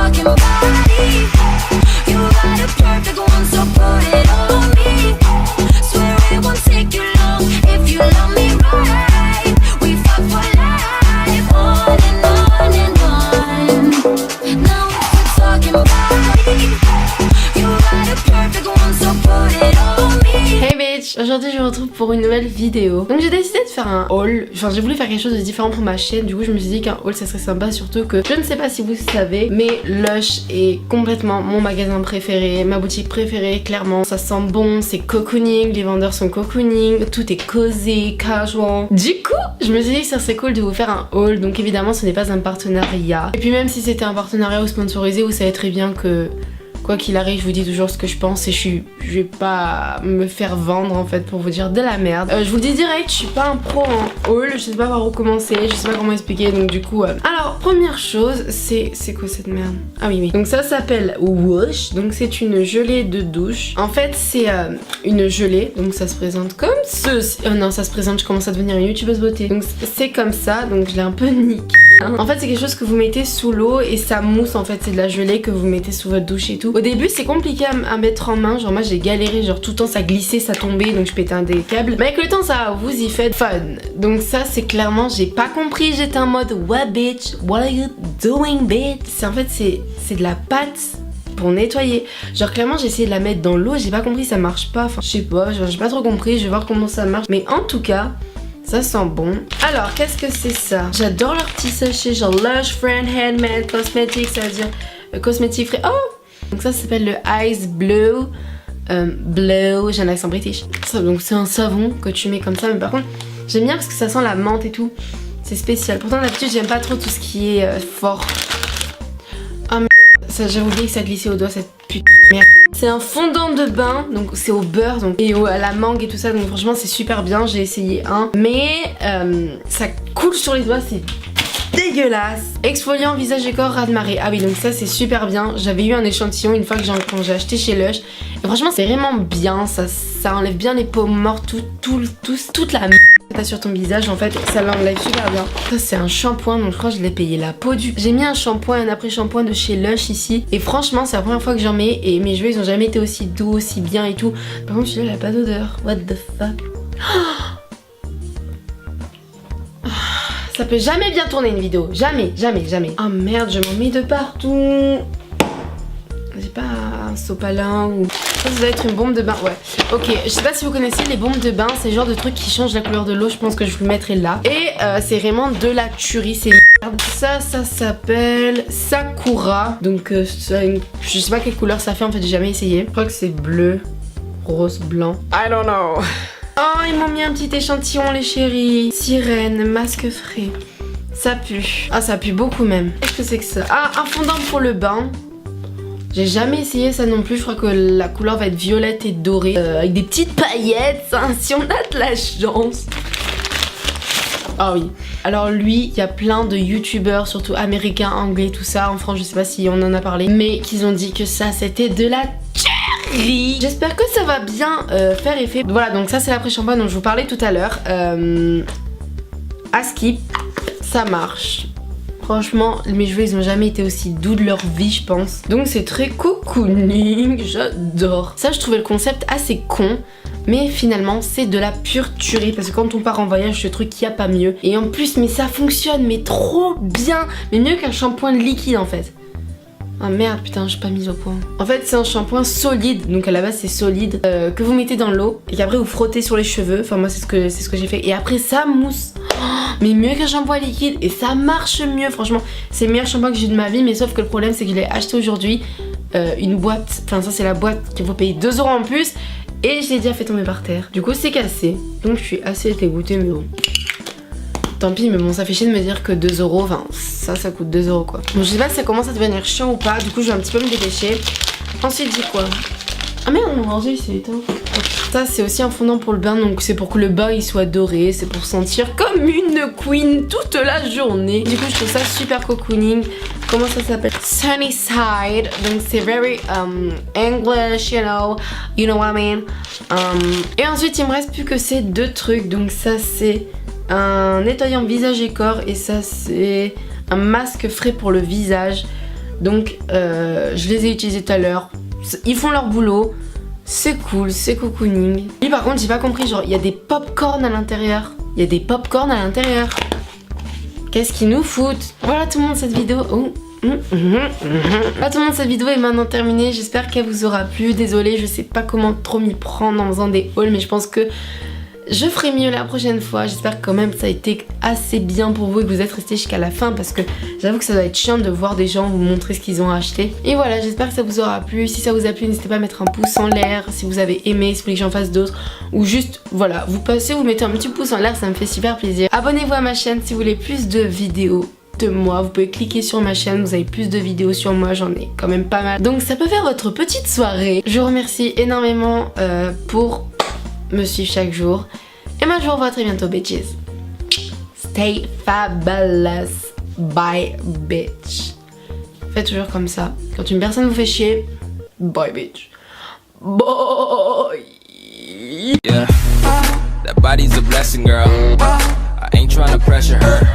talking body. You got a perfect one, so put it all on me. Swear it won't take you long if you love me right. We fuck for life, on and on and on. Now we're talking body. You got a perfect one, so put it all on me. Hey bitch, aujourd'hui je vous retrouve pour une nouvelle vidéo. Donc j'ai décidé de faire un haul, enfin j'ai voulu faire quelque chose de différent pour ma chaîne. Du coup je me suis dit qu'un haul ça serait sympa, surtout que je ne sais pas si vous savez, mais Lush est complètement mon magasin préféré, ma boutique préférée. Clairement ça sent bon, c'est cocooning, les vendeurs sont cocooning, tout est cosy, casual. Du coup je me suis dit que ça serait cool de vous faire un haul. Donc évidemment ce n'est pas un partenariat, et puis même si c'était un partenariat ou sponsorisé, vous savez très bien que quoi qu'il arrive, je vous dis toujours ce que je pense et je vais pas me faire vendre en fait pour vous dire de la merde. Je vous le dis direct, je suis pas un pro en haul, je sais pas par où commencer, je sais pas comment expliquer, donc du coup... Alors, première chose, c'est quoi cette merde? Ah oui. Donc ça s'appelle Woosh, donc c'est une gelée de douche. En fait, c'est une gelée, donc ça se présente comme ceci. Oh non, ça se présente, je commence à devenir une youtubeuse beauté. Donc c'est comme ça, donc je l'ai un peu niqué. En fait, c'est quelque chose que vous mettez sous l'eau et ça mousse, en fait, c'est de la gelée que vous mettez sous votre douche et tout. Au début c'est compliqué à mettre en main, genre moi j'ai galéré, genre tout le temps ça glissait, ça tombait, donc je pétais un des câbles. Mais avec le temps ça vous y faites fun. Donc ça c'est clairement, j'ai pas compris, j'étais en mode what bitch, what are you doing bitch. C'est en fait c'est de la pâte pour nettoyer. Genre clairement j'ai essayé de la mettre dans l'eau, j'ai pas compris, ça marche pas, enfin je sais pas, j'ai pas trop compris, je vais voir comment ça marche. Mais en tout cas ça sent bon. Alors, qu'est-ce que c'est ça? J'adore leurs petits sachets, genre Lush Friend Handmade Cosmetics, ça veut dire cosmétique frais. Oh! Donc ça s'appelle le Ice Blue. Blue, j'ai un accent british. Ça, donc c'est un savon que tu mets comme ça, mais par contre, j'aime bien parce que ça sent la menthe et tout. C'est spécial. Pourtant, d'habitude, j'aime pas trop tout ce qui est fort. Ah merde, j'ai oublié que ça glissait au doigt, cette putain de merde. C'est un fondant de bain, donc c'est au beurre donc, et à la mangue et tout ça, donc franchement c'est super bien, j'ai essayé un. Mais ça coule sur les doigts, c'est dégueulasse. Exfoliant visage et corps raz de marée. Ah oui, donc ça c'est super bien. J'avais eu un échantillon une fois que quand j'ai acheté chez Lush. Et franchement c'est vraiment bien, ça enlève bien les peaux mortes, toute la merde que t'as sur ton visage en fait, ça l'enlève super bien. Ça c'est un shampoing, donc je crois que je l'ai payé la peau du... J'ai mis un shampoing et un après shampoing de chez Lush ici. Et franchement c'est la première fois que j'en mets et mes cheveux ils ont jamais été aussi doux, aussi bien et tout. Par contre celui-là il a pas d'odeur. What the fuck. Ça peut jamais bien tourner une vidéo, jamais. Oh merde, je m'en mets de partout. J'ai pas un sopalin ou... Ça doit être une bombe de bain, ouais. Ok, je sais pas si vous connaissez les bombes de bain, c'est le genre de truc qui change la couleur de l'eau, je pense que je vous le mettrai là. Et c'est vraiment de la tuerie, c'est merde. Ça s'appelle Sakura. Donc je sais pas quelle couleur ça fait, en fait j'ai jamais essayé. Je crois que c'est bleu, rose, blanc. I don't know. Oh, ils m'ont mis un petit échantillon les chéris. Sirène, masque frais. Ça pue. Ah, ça pue beaucoup même. Qu'est-ce que c'est que ça? Ah, un fondant pour le bain. J'ai jamais essayé ça non plus. Je crois que la couleur va être violette et dorée. Avec des petites paillettes, hein, si on a de la chance. Ah oui. Alors lui, il y a plein de youtubeurs, surtout américains, anglais, tout ça. En France, je sais pas si on en a parlé. Mais qu'ils ont dit que ça, c'était de la... J'espère que ça va bien faire effet. Voilà, donc ça c'est l'après-shampoing dont je vous parlais tout à l'heure. À skip, ça marche. Franchement, mes cheveux ils ont jamais été aussi doux de leur vie, je pense. Donc c'est très cocooning, j'adore. Ça, je trouvais le concept assez con. Mais finalement c'est de la pure tuerie. Parce que quand on part en voyage, ce truc, il n'y a pas mieux. Et en plus, mais ça fonctionne, mais trop bien. Mais mieux qu'un shampoing liquide en fait. Ah merde, putain, j'ai pas mis au point. En fait, c'est un shampoing solide, donc à la base c'est solide, que vous mettez dans l'eau et qu'après vous frottez sur les cheveux. Enfin moi c'est ce que j'ai fait. Et après ça mousse. Oh, mais mieux qu'un shampoing liquide et ça marche mieux. Franchement, c'est le meilleur shampoing que j'ai eu de ma vie. Mais sauf que le problème c'est que je l'ai acheté aujourd'hui, une boîte. Enfin ça c'est la boîte qu'il faut payer 2 € en plus. Et je l'ai déjà fait tomber par terre. Du coup c'est cassé. Donc je suis assez dégoûtée, mais bon. Tant pis, mais bon, ça fait chier de me dire que 2 €, enfin, ça coûte 2 € quoi. Bon, je sais pas si ça commence à devenir chiant ou pas, du coup, je vais un petit peu me dépêcher. Ensuite, j'ai quoi? Ah merde, mon ordi, il s'est éteint. Ça, c'est aussi un fondant pour le bain, donc c'est pour que le bain il soit doré, c'est pour sentir comme une queen toute la journée. Du coup, je trouve ça super cocooning. Comment ça s'appelle? Sunny Side, donc c'est very English, you know what I mean. Et ensuite, il me reste plus que ces 2 trucs, donc ça, c'est un nettoyant visage et corps et ça c'est un masque frais pour le visage. Donc je les ai utilisés tout à l'heure. Ils font leur boulot. C'est cool, c'est cocooning. Lui par contre j'ai pas compris, genre il y a des pop-corn à l'intérieur. Il y a des pop-corn à l'intérieur. Qu'est-ce qu'ils nous foutent? Voilà tout le monde, cette vidéo. Oh. Voilà tout le monde, cette vidéo est maintenant terminée. J'espère qu'elle vous aura plu. Désolée, je sais pas comment trop m'y prendre en faisant des hauls, mais je pense que je ferai mieux la prochaine fois. J'espère quand même que ça a été assez bien pour vous et que vous êtes restés jusqu'à la fin, parce que j'avoue que ça doit être chiant de voir des gens vous montrer ce qu'ils ont acheté. Et voilà, j'espère que ça vous aura plu. Si ça vous a plu, n'hésitez pas à mettre un pouce en l'air si vous avez aimé, si vous voulez que j'en fasse d'autres, ou juste voilà, vous passez, vous mettez un petit pouce en l'air, ça me fait super plaisir. Abonnez-vous à ma chaîne si vous voulez plus de vidéos de moi, vous pouvez cliquer sur ma chaîne, vous avez plus de vidéos sur moi, j'en ai quand même pas mal, donc ça peut faire votre petite soirée. Je vous remercie énormément pour me suivre chaque jour, et moi je vous revois très bientôt, bitches. Stay fabulous, bye bitch. Faites toujours comme ça, quand une personne vous fait chier, bye bitch, bye. Yeah, that body's a blessing, girl. I ain't tryna pressure her.